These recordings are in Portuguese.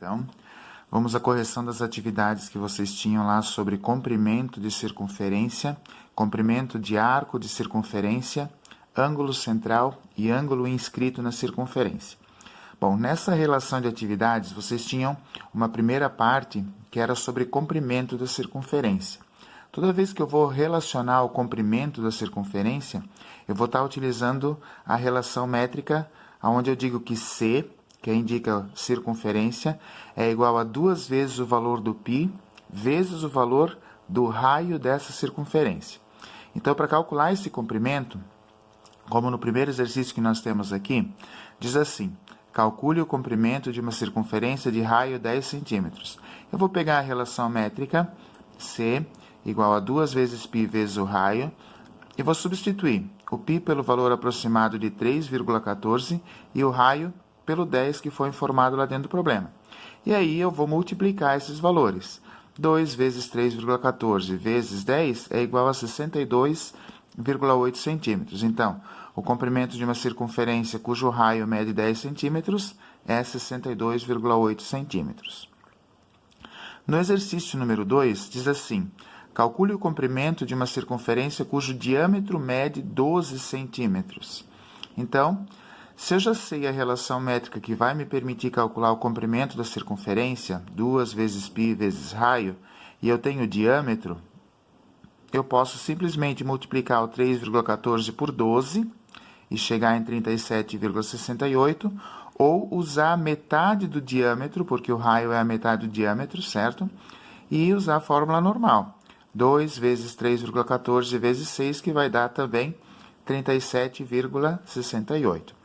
Então, vamos à correção das atividades que vocês tinham lá sobre comprimento de circunferência, comprimento de arco de circunferência, ângulo central e ângulo inscrito na circunferência. Bom, nessa relação de atividades, vocês tinham uma primeira parte que era sobre comprimento da circunferência. Toda vez que eu vou relacionar o comprimento da circunferência, eu vou estar utilizando a relação métrica, onde eu digo que C, que indica circunferência, é igual a 2 vezes o valor do π vezes o valor do raio dessa circunferência. Então, para calcular esse comprimento, como no primeiro exercício que nós temos aqui, diz assim: calcule o comprimento de uma circunferência de raio 10 centímetros. Eu vou pegar a relação métrica, C igual a 2 vezes π vezes o raio, e vou substituir o π pelo valor aproximado de 3,14 e o raio pelo 10 que foi informado lá dentro do problema. E aí eu vou multiplicar esses valores. 2 vezes 3,14 vezes 10 é igual a 62,8 centímetros. Então, o comprimento de uma circunferência cujo raio mede 10 centímetros é 62,8 centímetros. No exercício número 2, diz assim: calcule o comprimento de uma circunferência cujo diâmetro mede 12 centímetros. Então, se eu já sei a relação métrica que vai me permitir calcular o comprimento da circunferência, 2 vezes π vezes raio, e eu tenho o diâmetro, eu posso simplesmente multiplicar o 3,14 por 12 e chegar em 37,68, ou usar a metade do diâmetro, porque o raio é a metade do diâmetro, certo? E usar a fórmula normal. 2 vezes 3,14 vezes 6, que vai dar também 37,68.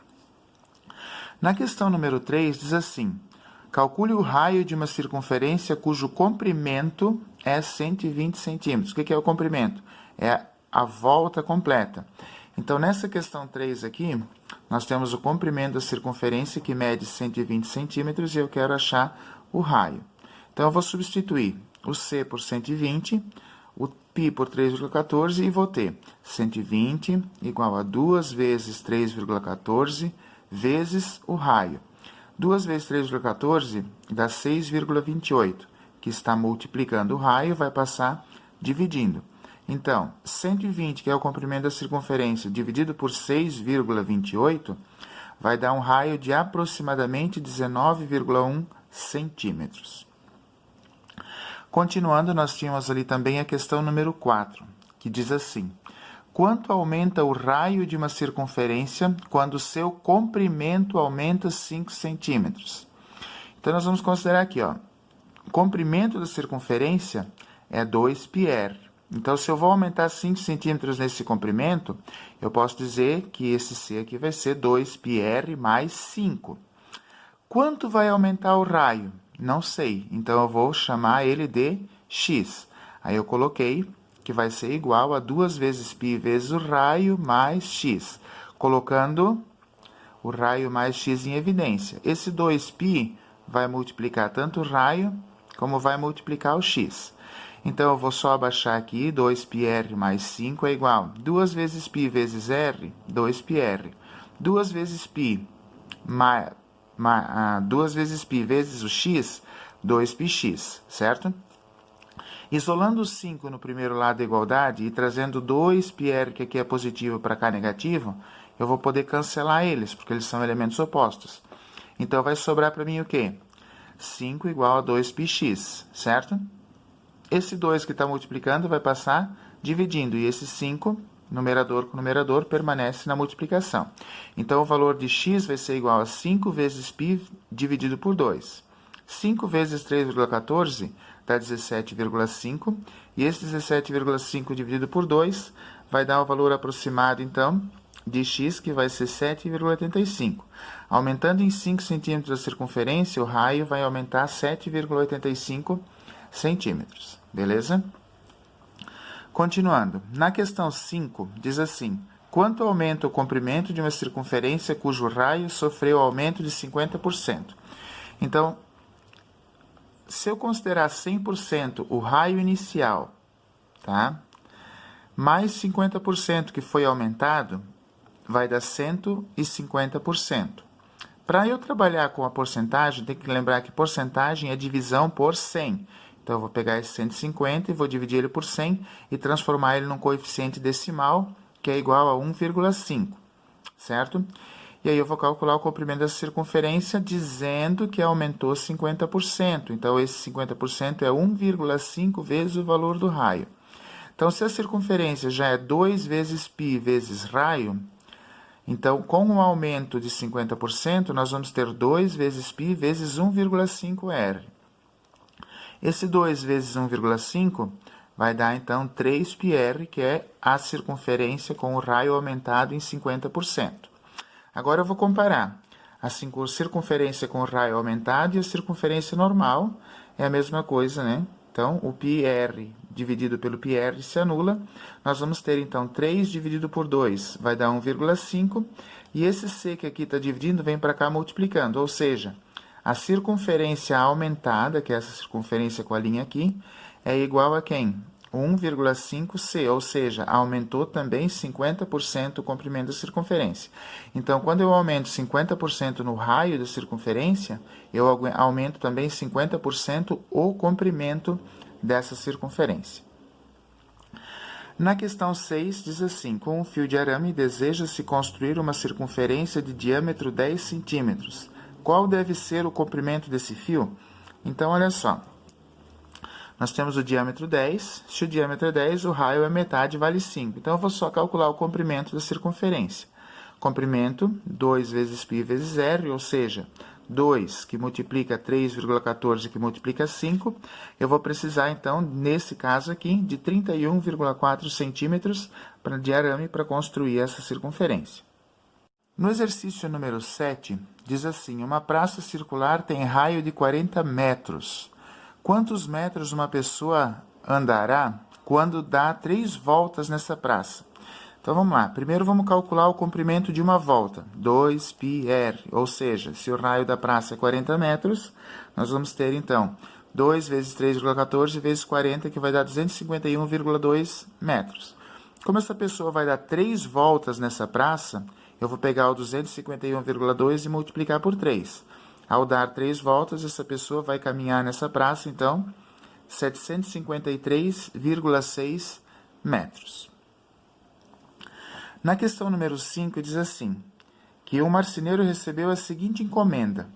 Na questão número 3, diz assim: calcule o raio de uma circunferência cujo comprimento é 120 centímetros. O que é o comprimento? É a volta completa. Então, nessa questão 3 aqui, nós temos o comprimento da circunferência, que mede 120 centímetros, e eu quero achar o raio. Então, eu vou substituir o C por 120, o π por 3,14, e vou ter 120 igual a 2 vezes 3,14 vezes o raio. 2 vezes 3,14 dá 6,28, que está multiplicando o raio, vai passar dividindo. Então, 120, que é o comprimento da circunferência, dividido por 6,28, vai dar um raio de aproximadamente 19,1 centímetros. Continuando, nós tínhamos ali também a questão número 4, que diz assim: quanto aumenta o raio de uma circunferência quando o seu comprimento aumenta 5 centímetros? Então, nós vamos considerar aqui, ó, o comprimento da circunferência é 2πr. Então, se eu vou aumentar 5 centímetros nesse comprimento, eu posso dizer que esse C aqui vai ser 2πr mais 5. Quanto vai aumentar o raio? Não sei. Então, eu vou chamar ele de x. Aí, eu coloquei que vai ser igual a 2 vezes π vezes o raio mais x, colocando o raio mais x em evidência. Esse 2π vai multiplicar tanto o raio como vai multiplicar o x. Então, eu vou só abaixar aqui, 2πr mais 5 é igual a 2 vezes π vezes r, 2πr. 2 vezes π, 2 vezes π vezes o x, 2πx, certo? Isolando o 5 no primeiro lado da igualdade e trazendo 2πr, que aqui é positivo, para cá negativo, eu vou poder cancelar eles, porque eles são elementos opostos. Então, vai sobrar para mim o quê? 5 igual a 2πx, certo? Esse 2 que está multiplicando vai passar dividindo, e esse 5, numerador com numerador, permanece na multiplicação. Então, o valor de x vai ser igual a 5 vezes π dividido por 2. 5 vezes 3,14 dá 17,5, e esse 17,5 dividido por 2 vai dar o valor aproximado, então, de x, que vai ser 7,85. Aumentando em 5 centímetros a circunferência, o raio vai aumentar 7,85 centímetros. Beleza? Continuando. Na questão 5, diz assim: quanto aumenta o comprimento de uma circunferência cujo raio sofreu aumento de 50%? Então, se eu considerar 100% o raio inicial, tá? Mais 50% que foi aumentado, vai dar 150%. Para eu trabalhar com a porcentagem, tem que lembrar que porcentagem é divisão por 100. Então, eu vou pegar esse 150 e vou dividir ele por 100 e transformar ele num coeficiente decimal, que é igual a 1,5, certo? E aí eu vou calcular o comprimento dessa circunferência dizendo que aumentou 50%. Então, esse 50% é 1,5 vezes o valor do raio. Então, se a circunferência já é 2 vezes π vezes raio, então, com o aumento de 50%, nós vamos ter 2 vezes π vezes 1,5 r. Esse 2 vezes 1,5 vai dar, então, 3πr, que é a circunferência com o raio aumentado em 50%. Agora, eu vou comparar a circunferência com o raio aumentado e a circunferência normal. É a mesma coisa, né? Então, o πr dividido pelo πr se anula. Nós vamos ter, então, 3 dividido por 2 vai dar 1,5. E esse c que aqui está dividindo vem para cá multiplicando, ou seja, a circunferência aumentada, que é essa circunferência com a linha aqui, é igual a quem? 1,5c, ou seja, aumentou também 50% o comprimento da circunferência. Então, quando eu aumento 50% no raio da circunferência, eu aumento também 50% o comprimento dessa circunferência. Na questão 6, diz assim: com um fio de arame deseja-se construir uma circunferência de diâmetro 10 centímetros. Qual deve ser o comprimento desse fio? Então, olha só. Nós temos o diâmetro 10. Se o diâmetro é 10, o raio é metade, vale 5. Então, eu vou só calcular o comprimento da circunferência. Comprimento, 2 vezes π vezes r, ou seja, 2 que multiplica 3,14 que multiplica 5. Eu vou precisar, então, nesse caso aqui, de 31,4 centímetros de arame para construir essa circunferência. No exercício número 7, diz assim: uma praça circular tem raio de 40 metros. Quantos metros uma pessoa andará quando dá 3 voltas nessa praça? Então, vamos lá. Primeiro, vamos calcular o comprimento de uma volta. 2πr, ou seja, se o raio da praça é 40 metros, nós vamos ter, então, 2 vezes 3,14 vezes 40, que vai dar 251,2 metros. Como essa pessoa vai dar 3 voltas nessa praça, eu vou pegar o 251,2 e multiplicar por 3. Ao dar 3 voltas, essa pessoa vai caminhar nessa praça, então, 753,6 metros. Na questão número 5, diz assim, que o marceneiro recebeu a seguinte encomenda: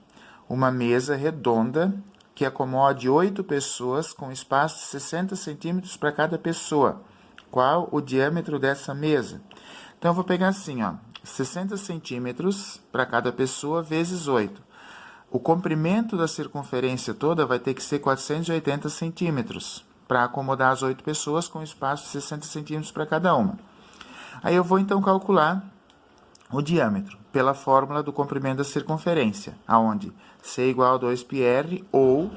uma mesa redonda que acomode 8 pessoas com espaço de 60 centímetros para cada pessoa. Qual o diâmetro dessa mesa? Então, eu vou pegar assim, ó, 60 centímetros para cada pessoa vezes 8. O comprimento da circunferência toda vai ter que ser 480 centímetros para acomodar as 8 pessoas com espaço de 60 centímetros para cada uma. Aí eu vou, então, calcular o diâmetro pela fórmula do comprimento da circunferência, aonde c igual a 2πr ou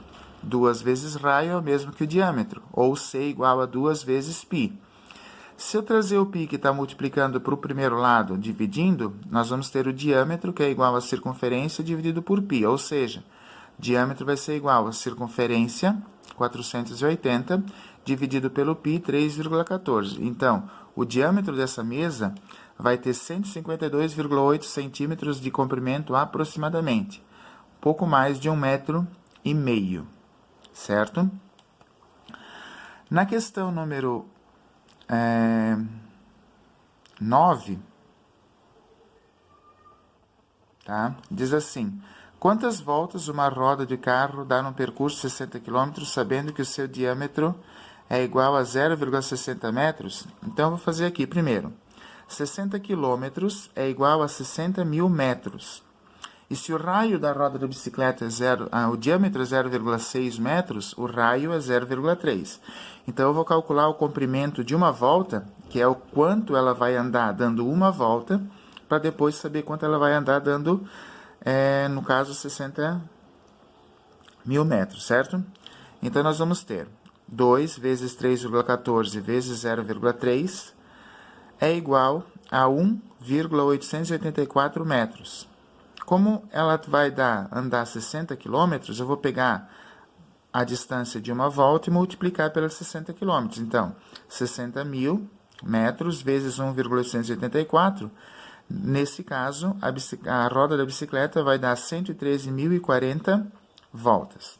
2 vezes raio é o mesmo que o diâmetro, ou c igual a 2 vezes π. Se eu trazer o π que está multiplicando para o primeiro lado, dividindo, nós vamos ter o diâmetro, que é igual a circunferência, dividido por π, ou seja, diâmetro vai ser igual a circunferência, 480, dividido pelo π, 3,14. Então, o diâmetro dessa mesa vai ter 152,8 centímetros de comprimento aproximadamente, pouco mais de 1,5 m, certo? Na questão número 9, tá? Diz assim: quantas voltas uma roda de carro dá num percurso de 60 km, sabendo que o seu diâmetro é igual a 0,60 metros? Então, eu vou fazer aqui primeiro. 60 km é igual a 60 mil metros. E se o raio da roda da bicicleta é o diâmetro é 0,6 metros, o raio é 0,3. Então, eu vou calcular o comprimento de uma volta, que é o quanto ela vai andar dando uma volta, para depois saber quanto ela vai andar dando, no caso, 60 mil metros, certo? Então, nós vamos ter 2 vezes 3,14 vezes 0,3 é igual a 1,884 metros. Como ela vai andar 60 km, eu vou pegar a distância de uma volta e multiplicar pelos 60 km. Então, 60 mil metros vezes 1,884 Nesse caso, a roda da bicicleta vai dar 113.040 voltas.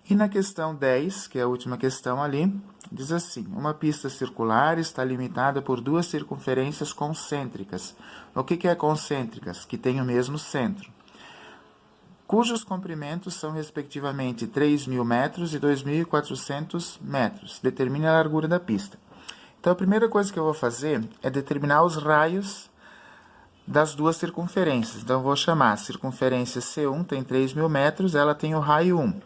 E na questão 10, que é a última questão ali, diz assim: uma pista circular está limitada por duas circunferências concêntricas. O que é concêntricas? Que têm o mesmo centro, cujos comprimentos são respectivamente 3.000 metros e 2.400 metros. Determine a largura da pista. Então, a primeira coisa que eu vou fazer é determinar os raios das duas circunferências. Então, eu vou chamar a circunferência C1, tem 3.000 metros, ela tem o raio 1.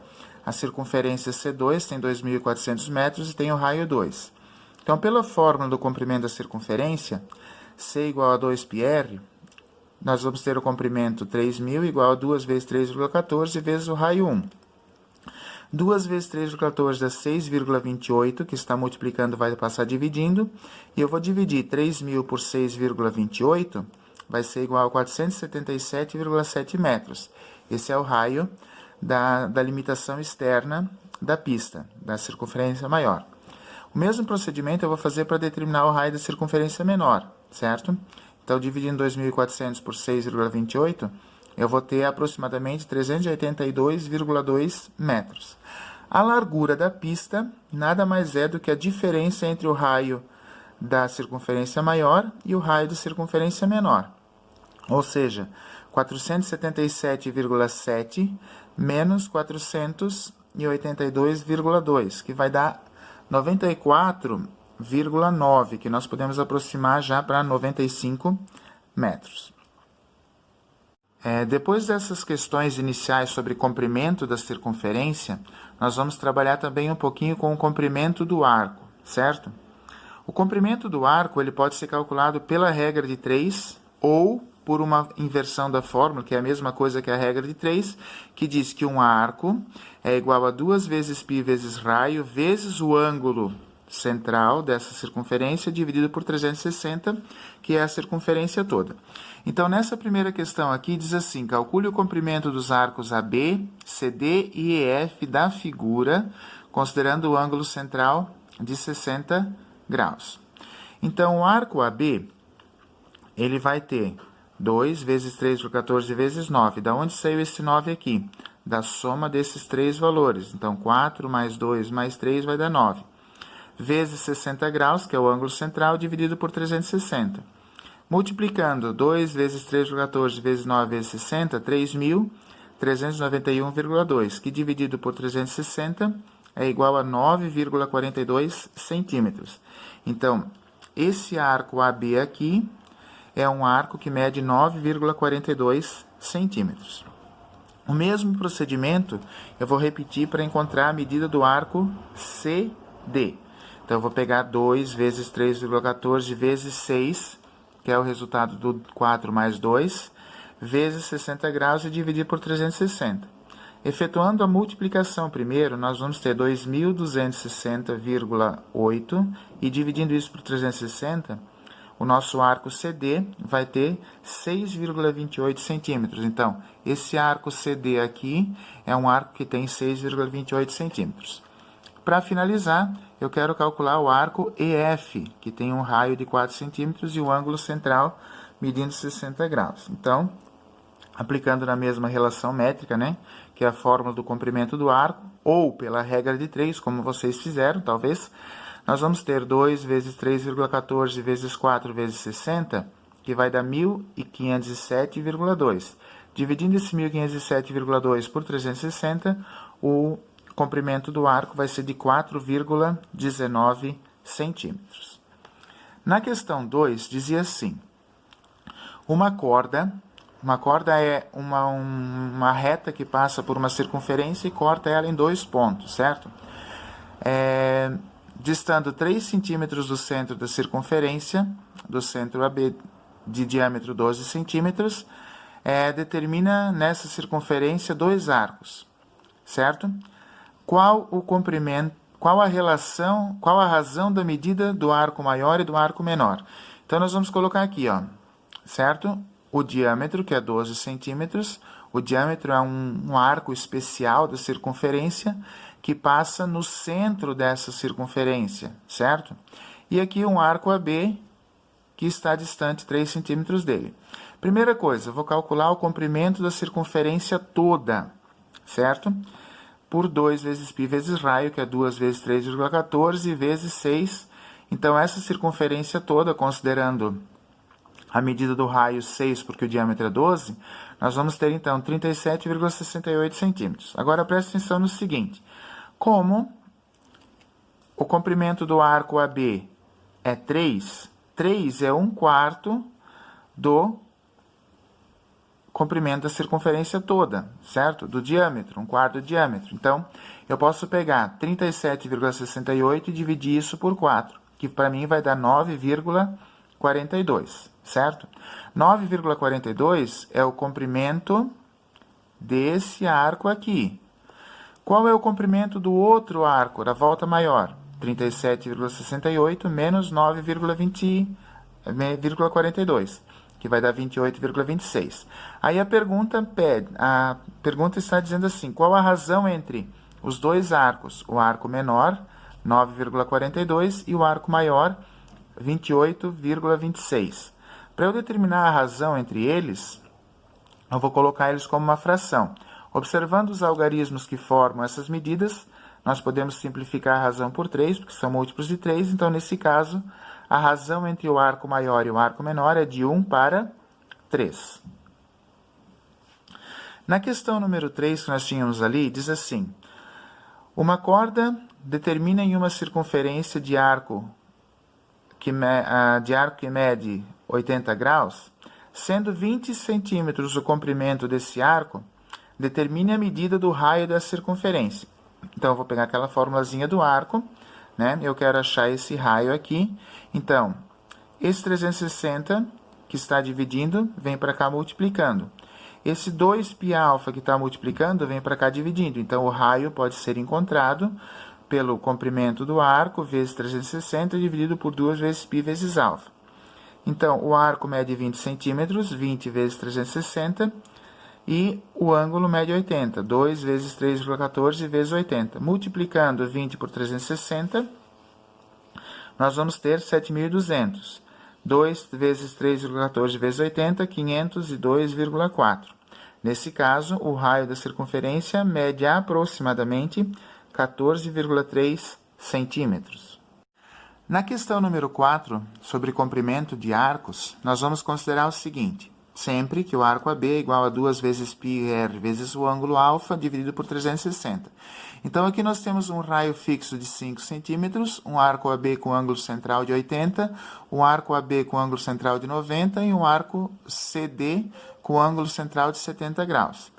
A circunferência C2 tem 2.400 metros e tem o raio 2. Então, pela fórmula do comprimento da circunferência, C igual a 2πr, nós vamos ter o comprimento 3.000 igual a 2 vezes 3,14 vezes o raio 1. 2 vezes 3,14 dá 6,28, que está multiplicando, vai passar dividindo. E eu vou dividir 3.000 por 6,28, vai ser igual a 477,7 metros. Esse é o raio da limitação externa da pista, da circunferência maior. O mesmo procedimento eu vou fazer para determinar o raio da circunferência menor, certo? Então, dividindo 2.400 por 6,28, eu vou ter aproximadamente 382,2 metros. A largura da pista nada mais é do que a diferença entre o raio da circunferência maior e o raio da circunferência menor. Ou seja, 477,7 menos 482,2, que vai dar 94,9, que nós podemos aproximar já para 95 metros. Depois dessas questões iniciais sobre comprimento da circunferência, nós vamos trabalhar também um pouquinho com o comprimento do arco, certo? O comprimento do arco ele pode ser calculado pela regra de 3 ou por uma inversão da fórmula, que é a mesma coisa que a regra de 3, que diz que um arco é igual a 2 vezes π vezes raio vezes o ângulo central dessa circunferência dividido por 360, que é a circunferência toda. Então, nessa primeira questão aqui, diz assim: calcule o comprimento dos arcos AB, CD e EF da figura, considerando o ângulo central de 60 graus. Então, o arco AB, ele vai ter 2 vezes 3,14 vezes 9. Da onde saiu esse 9 aqui? Da soma desses três valores. Então, 4 mais 2 mais 3 vai dar 9. Vezes 60 graus, que é o ângulo central, dividido por 360. Multiplicando 2 vezes 3,14 vezes 9 vezes 60, 3.391,2, que dividido por 360 é igual a 9,42 centímetros. Então, esse arco AB aqui é um arco que mede 9,42 centímetros. O mesmo procedimento eu vou repetir para encontrar a medida do arco CD. Então, eu vou pegar 2 vezes 3,14 vezes 6, que é o resultado do 4 mais 2, vezes 60 graus e dividir por 360. Efetuando a multiplicação primeiro, nós vamos ter 2.260,8 e dividindo isso por 360, o nosso arco CD vai ter 6,28 centímetros. Então, esse arco CD aqui é um arco que tem 6,28 centímetros. Para finalizar, eu quero calcular o arco EF, que tem um raio de 4 centímetros e o ângulo central medindo 60 graus. Então, aplicando na mesma relação métrica, né, que é a fórmula do comprimento do arco, ou pela regra de 3, como vocês fizeram, talvez, nós vamos ter 2 vezes 3,14 vezes 4 vezes 60, que vai dar 1.507,2. Dividindo esse 1.507,2 por 360, o comprimento do arco vai ser de 4,19 centímetros. Na questão 2, dizia assim: uma corda é uma reta que passa por uma circunferência e corta ela em 2 pontos, certo? Distando 3 centímetros do centro da circunferência, do centro AB de diâmetro 12 centímetros, determina nessa circunferência 2 arcos, certo? Qual o comprimento, qual a razão da medida do arco maior e do arco menor? Então, nós vamos colocar aqui, ó, certo? O diâmetro, que é 12 centímetros. O diâmetro é um arco especial da circunferência que passa no centro dessa circunferência, certo? E aqui um arco AB, que está distante 3 centímetros dele. Primeira coisa, eu vou calcular o comprimento da circunferência toda, certo? Por 2 vezes π vezes raio, que é 2 vezes 3,14 vezes 6. Então, essa circunferência toda, considerando a medida do raio 6, porque o diâmetro é 12, nós vamos ter, então, 37,68 centímetros. Agora, preste atenção no seguinte. Como o comprimento do arco AB é 3, 3 é 1/4 do comprimento da circunferência toda, certo? Do diâmetro, 1/4 do diâmetro. Então, eu posso pegar 37,68 e dividir isso por 4, que para mim vai dar 9,42, certo? 9,42 é o comprimento desse arco aqui. Qual é o comprimento do outro arco, da volta maior? 37,68 menos 9,42, que vai dar 28,26. Aí a pergunta está dizendo assim, qual a razão entre os dois arcos? O arco menor, 9,42, e o arco maior, 28,26. Para eu determinar a razão entre eles, eu vou colocar eles como uma fração. Observando os algarismos que formam essas medidas, nós podemos simplificar a razão por 3, porque são múltiplos de 3. Então, nesse caso, a razão entre o arco maior e o arco menor é de 1 para 3. Na questão número 3 que nós tínhamos ali, diz assim, uma corda determina em uma circunferência de arco que mede 80 graus, sendo 20 centímetros o comprimento desse arco, determine a medida do raio da circunferência. Então, eu vou pegar aquela formulazinha do arco, né? Eu quero achar esse raio aqui. Então, esse 360 que está dividindo, vem para cá multiplicando. Esse 2πα que está multiplicando, vem para cá dividindo. Então, o raio pode ser encontrado pelo comprimento do arco, vezes 360, dividido por 2 vezes π vezes α. Então, o arco mede 20 centímetros, 20 vezes 360, e o ângulo mede 80, 2 vezes 3,14 vezes 80. Multiplicando 20 por 360, nós vamos ter 7.200. 2 vezes 3,14 vezes 80, 502,4. Nesse caso, o raio da circunferência mede aproximadamente 14,3 centímetros. Na questão número 4, sobre comprimento de arcos, nós vamos considerar o seguinte. Sempre que o arco AB é igual a 2 vezes πr vezes o ângulo α dividido por 360. Então, aqui nós temos um raio fixo de 5 centímetros, um arco AB com ângulo central de 80, um arco AB com ângulo central de 90 e um arco CD com ângulo central de 70 graus.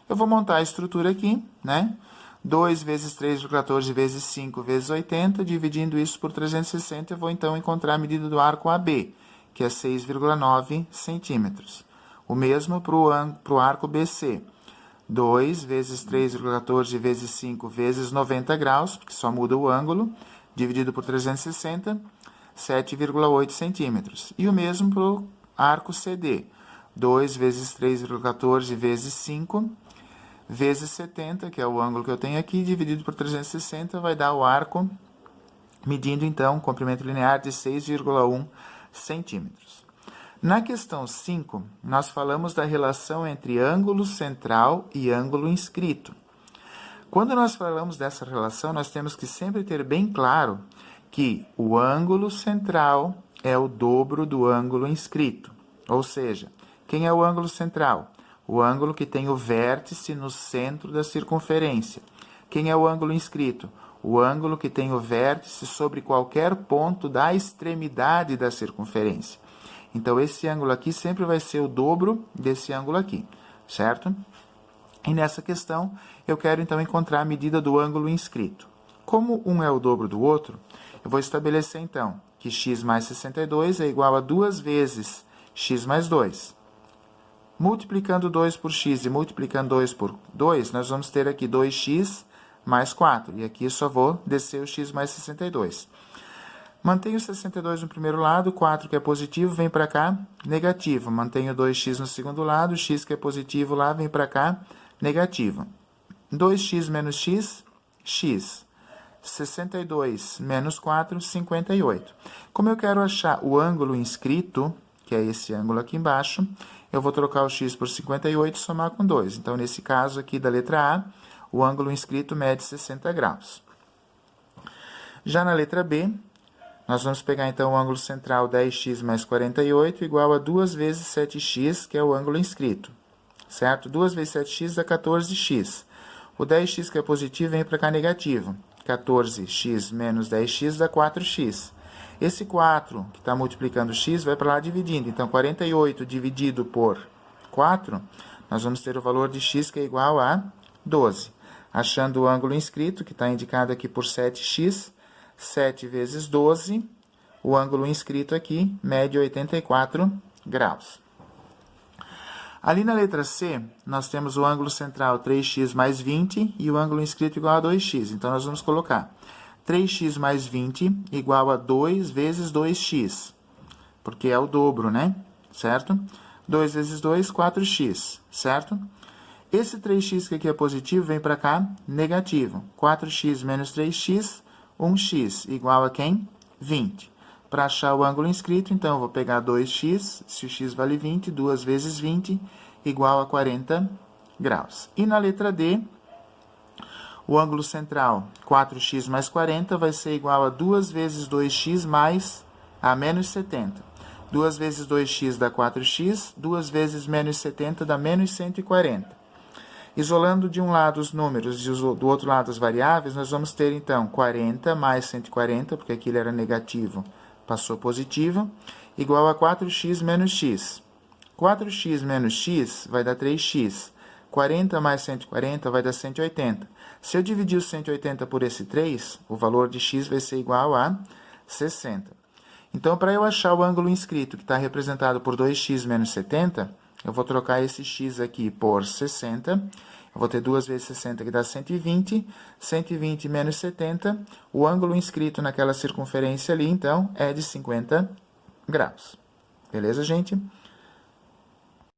Eu vou montar a estrutura aqui, né? 2 vezes 3,14 vezes 5 vezes 80, dividindo isso por 360, eu vou então encontrar a medida do arco AB, que é 6,9 centímetros. O mesmo para o arco BC. 2 vezes 3,14 vezes 5 vezes 90 graus, porque só muda o ângulo, dividido por 360, 7,8 centímetros. E o mesmo para o arco CD. 2 vezes 3,14 vezes 5 vezes 70, que é o ângulo que eu tenho aqui, dividido por 360, vai dar o arco, medindo então o comprimento linear de 6,1 centímetros. Na questão 5, nós falamos da relação entre ângulo central e ângulo inscrito. Quando nós falamos dessa relação, nós temos que sempre ter bem claro que o ângulo central é o dobro do ângulo inscrito. Ou seja, quem é o ângulo central? O ângulo que tem o vértice no centro da circunferência. Quem é o ângulo inscrito? O ângulo que tem o vértice sobre qualquer ponto da extremidade da circunferência. Então, esse ângulo aqui sempre vai ser o dobro desse ângulo aqui, certo? E nessa questão, eu quero então encontrar a medida do ângulo inscrito. Como um é o dobro do outro, eu vou estabelecer então que x mais 62 é igual a 2 vezes x mais 2. Multiplicando 2 por x e multiplicando 2 por 2, nós vamos ter aqui 2x mais 4. E aqui eu só vou descer o x mais 62. Mantenho 62 no primeiro lado, 4 que é positivo, vem para cá, negativo. Mantenho 2x no segundo lado, x que é positivo lá, vem para cá, negativo. 2x menos x, x. 62 menos 4, 58. Como eu quero achar o ângulo inscrito, que é esse ângulo aqui embaixo, eu vou trocar o x por 58 e somar com 2. Então, nesse caso aqui da letra A, o ângulo inscrito mede 60 graus. Já na letra B, nós vamos pegar então o ângulo central 10x mais 48 igual a 2 vezes 7x, que é o ângulo inscrito. Certo? 2 vezes 7x dá 14x. O 10x que é positivo vem para cá negativo. 14x menos 10x dá 4x. Esse 4 que está multiplicando x vai para lá dividindo. Então, 48 dividido por 4, nós vamos ter o valor de x que é igual a 12. Achando o ângulo inscrito, que está indicado aqui por 7x, 7 vezes 12, o ângulo inscrito aqui mede 84 graus. Ali na letra C, nós temos o ângulo central 3x mais 20 e o ângulo inscrito igual a 2x. Então, nós vamos colocar 3x mais 20 igual a 2 vezes 2x, porque é o dobro, né? Certo? 2 vezes 2, 4x, certo? Esse 3x que aqui é positivo vem para cá negativo. 4x menos 3x, 1x igual a quem? 20. Para achar o ângulo inscrito, então, eu vou pegar 2x, se o x vale 20, 2 vezes 20, igual a 40 graus. E na letra D, o ângulo central, 4x mais 40, vai ser igual a 2 vezes 2x mais a menos 70. 2 vezes 2x dá 4x, 2 vezes menos 70 dá menos 140. Isolando de um lado os números e do outro lado as variáveis, nós vamos ter, então, 40 mais 140, porque aquilo era negativo, passou positivo, igual a 4x menos x. 4x menos x vai dar 3x. 40 mais 140 vai dar 180. Se eu dividir o 180 por esse 3, o valor de x vai ser igual a 60. Então, para eu achar o ângulo inscrito, que está representado por 2x menos 70, eu vou trocar esse x aqui por 60. Eu vou ter 2 vezes 60, que dá 120. 120 menos 70. O ângulo inscrito naquela circunferência ali, então, é de 50 graus. Beleza, gente?